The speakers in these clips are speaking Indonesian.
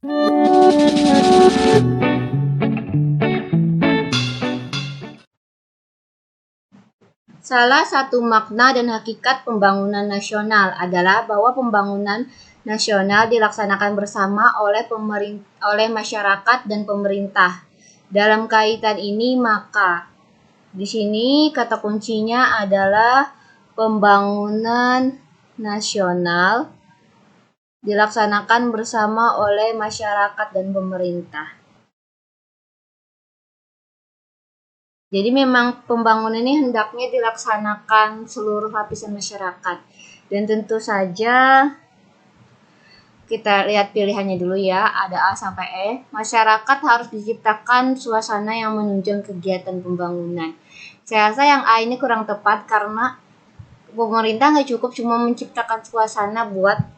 Salah satu makna dan hakikat pembangunan nasional adalah bahwa pembangunan nasional dilaksanakan bersama oleh masyarakat dan pemerintah. Dalam kaitan ini, maka di sini kata kuncinya adalah pembangunan nasional dilaksanakan bersama oleh masyarakat dan pemerintah. Jadi memang pembangunan ini hendaknya dilaksanakan seluruh lapisan masyarakat. Dan tentu saja kita lihat pilihannya dulu ya, ada A sampai E. Masyarakat harus diciptakan suasana yang menunjang kegiatan pembangunan. Saya rasa yang A ini kurang tepat karena pemerintah nggak cukup cuma menciptakan suasana buat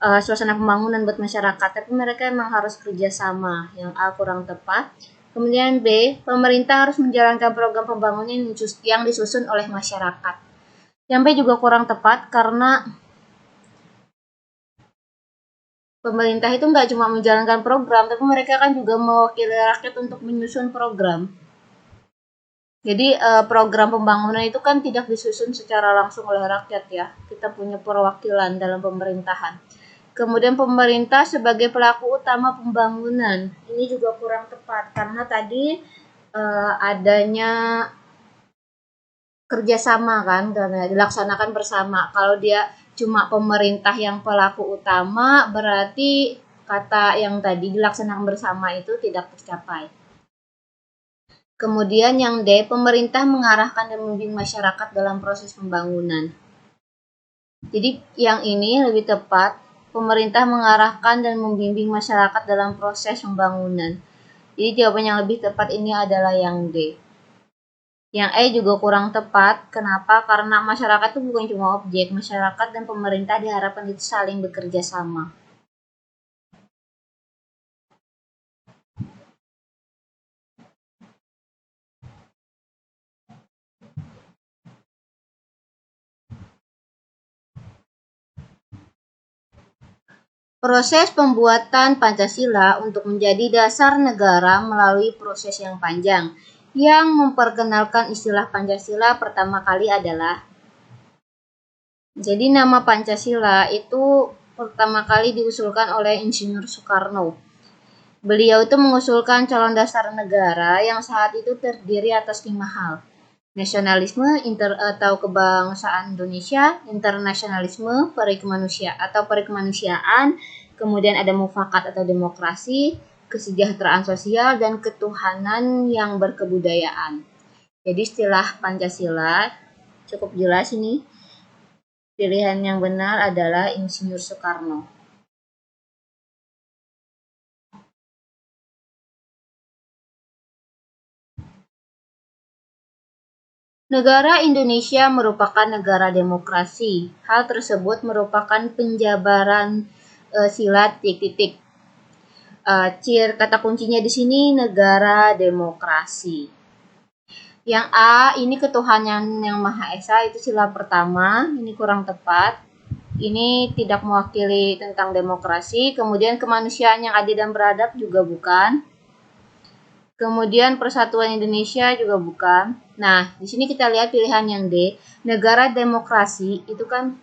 suasana pembangunan buat masyarakat, tapi mereka emang harus kerjasama. Yang A kurang tepat. Kemudian B, pemerintah harus menjalankan program pembangunan yang disusun oleh masyarakat. Yang B juga kurang tepat karena pemerintah itu nggak cuma menjalankan program, tapi mereka kan juga mewakili rakyat untuk menyusun program. Jadi program pembangunan itu kan tidak disusun secara langsung oleh rakyat ya. Kita punya perwakilan dalam pemerintahan. Kemudian pemerintah sebagai pelaku utama pembangunan. Ini juga kurang tepat karena tadi adanya kerjasama kan, karena dilaksanakan bersama. Kalau dia cuma pemerintah yang pelaku utama, berarti kata yang tadi dilaksanakan bersama itu tidak tercapai. Kemudian yang D, pemerintah mengarahkan dan membimbing masyarakat dalam proses pembangunan. Jadi yang ini lebih tepat, pemerintah mengarahkan dan membimbing masyarakat dalam proses pembangunan. Jadi jawaban yang lebih tepat ini adalah yang D. Yang E juga kurang tepat. Kenapa? Karena masyarakat itu bukan cuma objek. Masyarakat dan pemerintah diharapkan itu saling bekerja sama. Proses pembuatan Pancasila untuk menjadi dasar negara melalui proses yang panjang. Yang memperkenalkan istilah Pancasila pertama kali adalah, jadi nama Pancasila itu pertama kali diusulkan oleh Insinyur Soekarno. Beliau itu mengusulkan calon dasar negara yang saat itu terdiri atas 5 hal. Nasionalisme atau kebangsaan Indonesia, internasionalisme, perikemanusiaan, kemudian ada mufakat atau demokrasi, kesejahteraan sosial, dan ketuhanan yang berkebudayaan. Jadi istilah Pancasila cukup jelas ini. Pilihan yang benar adalah Insinyur Soekarno. Negara Indonesia merupakan negara demokrasi. Hal tersebut merupakan penjabaran sila titik-titik. Kata kuncinya di sini negara demokrasi. Yang A ini ketuhanan yang Maha Esa, itu sila pertama. Ini kurang tepat. Ini tidak mewakili tentang demokrasi. Kemudian kemanusiaan yang adil dan beradab juga bukan. Kemudian persatuan Indonesia juga bukan. Nah, di sini kita lihat pilihan yang D. Negara demokrasi itu kan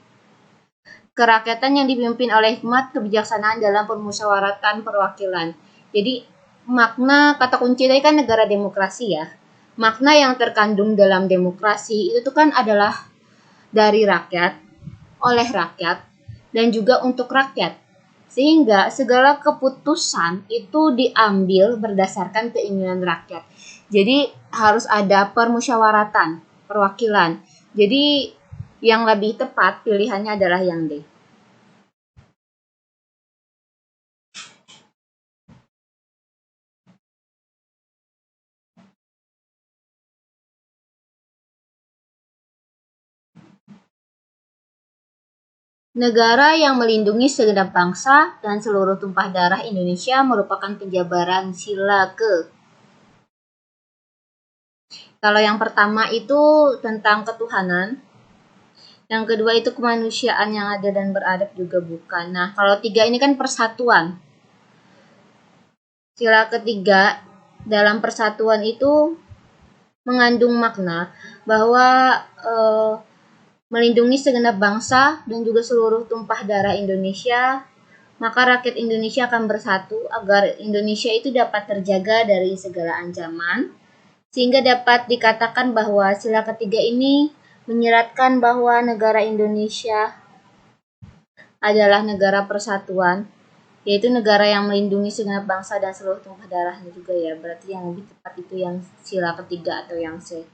kerakyatan yang dipimpin oleh hikmat kebijaksanaan dalam permusyawaratan perwakilan. Jadi makna kata kunci tadi kan negara demokrasi ya. Makna yang terkandung dalam demokrasi itu kan adalah dari rakyat, oleh rakyat, dan juga untuk rakyat. Sehingga segala keputusan itu diambil berdasarkan keinginan rakyat. Jadi harus ada permusyawaratan, perwakilan. Jadi yang lebih tepat pilihannya adalah yang D. Negara yang melindungi segenap bangsa dan seluruh tumpah darah Indonesia merupakan penjabaran sila ke. Kalau yang pertama itu tentang ketuhanan, yang kedua itu kemanusiaan yang adil dan beradab juga bukan. Nah, kalau 3 ini kan persatuan. Sila ketiga dalam persatuan itu mengandung makna bahwa melindungi segenap bangsa dan juga seluruh tumpah darah Indonesia, maka rakyat Indonesia akan bersatu agar Indonesia itu dapat terjaga dari segala ancaman, sehingga dapat dikatakan bahwa sila ketiga ini menyeratkan bahwa negara Indonesia adalah negara persatuan, yaitu negara yang melindungi segenap bangsa dan seluruh tumpah darahnya juga ya. Berarti yang lebih tepat itu yang sila ketiga atau yang C.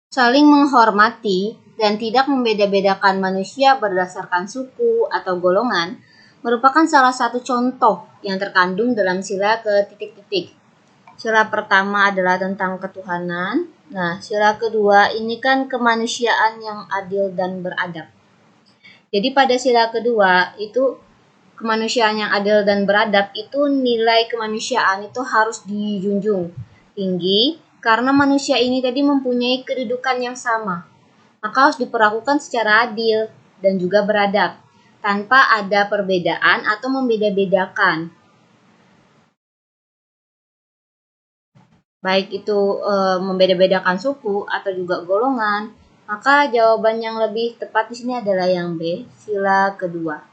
Saling menghormati dan tidak membeda-bedakan manusia berdasarkan suku atau golongan merupakan salah satu contoh yang terkandung dalam sila ke titik-titik. Sila pertama adalah tentang ketuhanan. Nah, sila kedua ini kan kemanusiaan yang adil dan beradab. Jadi pada sila kedua itu kemanusiaan yang adil dan beradab itu nilai kemanusiaan itu harus dijunjung tinggi karena manusia ini tadi mempunyai kedudukan yang sama. Maka harus diperlakukan secara adil dan juga beradab tanpa ada perbedaan atau membeda-bedakan. Baik itu membeda-bedakan suku atau juga golongan. Maka jawaban yang lebih tepat di sini adalah yang B, sila kedua.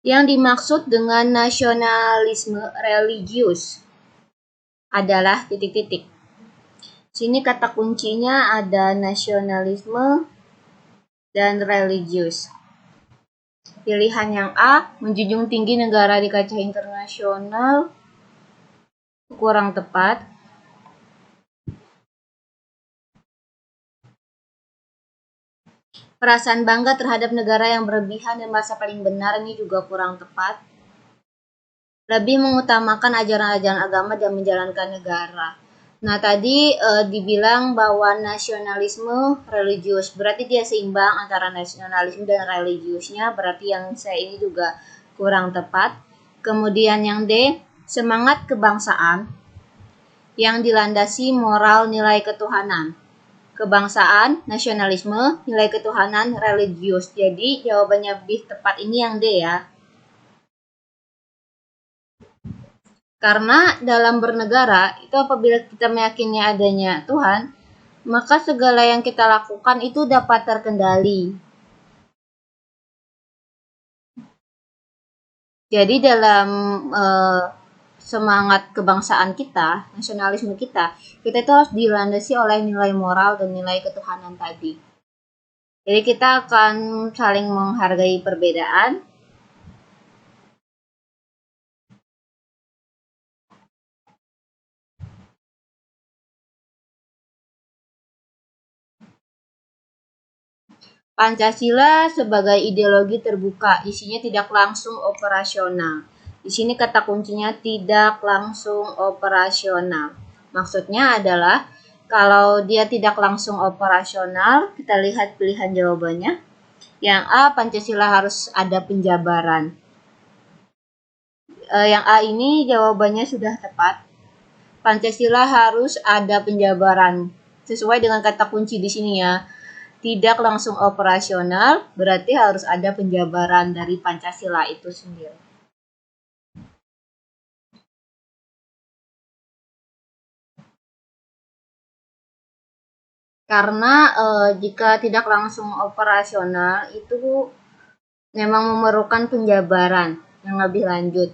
Yang dimaksud dengan nasionalisme religius adalah titik-titik. Sini kata kuncinya ada nasionalisme dan religius. Pilihan yang A, menjunjung tinggi negara di kancah internasional, kurang tepat. Perasaan bangga terhadap negara yang berlebihan dan merasa paling benar ini juga kurang tepat. Lebih mengutamakan ajaran-ajaran agama dan menjalankan negara. Nah, tadi dibilang bahwa nasionalisme religius, berarti dia seimbang antara nasionalisme dan religiusnya, berarti yang saya ini juga kurang tepat. Kemudian yang D, semangat kebangsaan yang dilandasi moral nilai ketuhanan. Kebangsaan, nasionalisme, nilai ketuhanan, religius. Jadi jawabannya lebih tepat ini yang D ya. Karena dalam bernegara, itu apabila kita meyakini adanya Tuhan, maka segala yang kita lakukan itu dapat terkendali. Jadi dalam semangat kebangsaan kita, nasionalisme kita itu harus dilandasi oleh nilai moral dan nilai ketuhanan tadi. Jadi kita akan saling menghargai perbedaan. Pancasila sebagai ideologi terbuka, isinya tidak langsung operasional. Di sini kata kuncinya tidak langsung operasional. Maksudnya adalah kalau dia tidak langsung operasional, kita lihat pilihan jawabannya. Yang A, Pancasila harus ada penjabaran. Yang A ini jawabannya sudah tepat. Pancasila harus ada penjabaran. Sesuai dengan kata kunci di sini ya. Tidak langsung operasional, berarti harus ada penjabaran dari Pancasila itu sendiri. Karena jika tidak langsung operasional itu memang memerlukan penjabaran yang lebih lanjut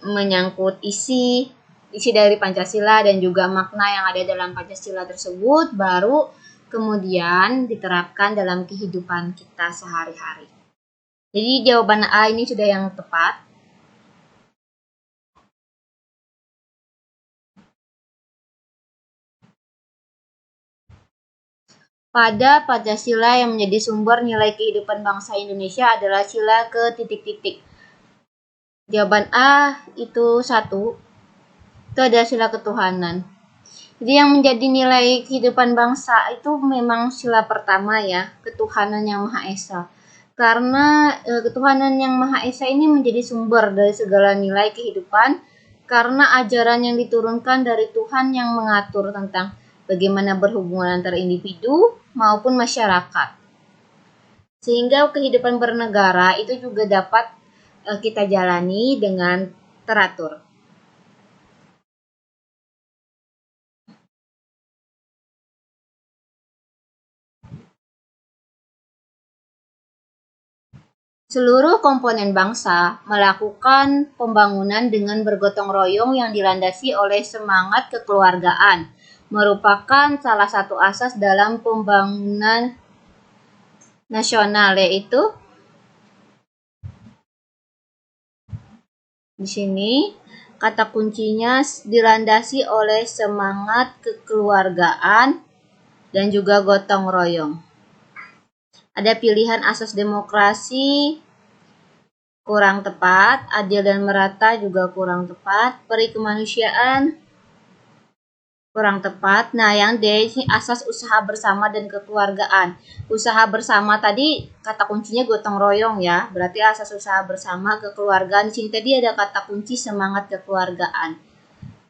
menyangkut isi dari Pancasila dan juga makna yang ada dalam Pancasila tersebut baru kemudian diterapkan dalam kehidupan kita sehari-hari. Jadi jawaban A ini sudah yang tepat. Pada Pancasila yang menjadi sumber nilai kehidupan bangsa Indonesia adalah sila ke titik-titik. Jawaban A itu 1. Itu adalah sila ketuhanan. Jadi yang menjadi nilai kehidupan bangsa itu memang sila pertama ya, ketuhanan yang Maha Esa. Karena ketuhanan yang Maha Esa ini menjadi sumber dari segala nilai kehidupan, karena ajaran yang diturunkan dari Tuhan yang mengatur tentang bagaimana berhubungan antara individu maupun masyarakat. Sehingga kehidupan bernegara itu juga dapat kita jalani dengan teratur. Seluruh komponen bangsa melakukan pembangunan dengan bergotong royong yang dilandasi oleh semangat kekeluargaan, merupakan salah satu asas dalam pembangunan nasional, yaitu di sini kata kuncinya dilandasi oleh semangat kekeluargaan dan juga gotong royong. Ada pilihan asas demokrasi kurang tepat, adil dan merata juga kurang tepat, peri kemanusiaan kurang tepat. Nah, yang D ini asas usaha bersama dan kekeluargaan. Usaha bersama tadi kata kuncinya gotong royong ya. Berarti asas usaha bersama kekeluargaan. Di sini tadi ada kata kunci semangat kekeluargaan.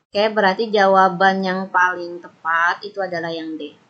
Oke, berarti jawaban yang paling tepat itu adalah yang D.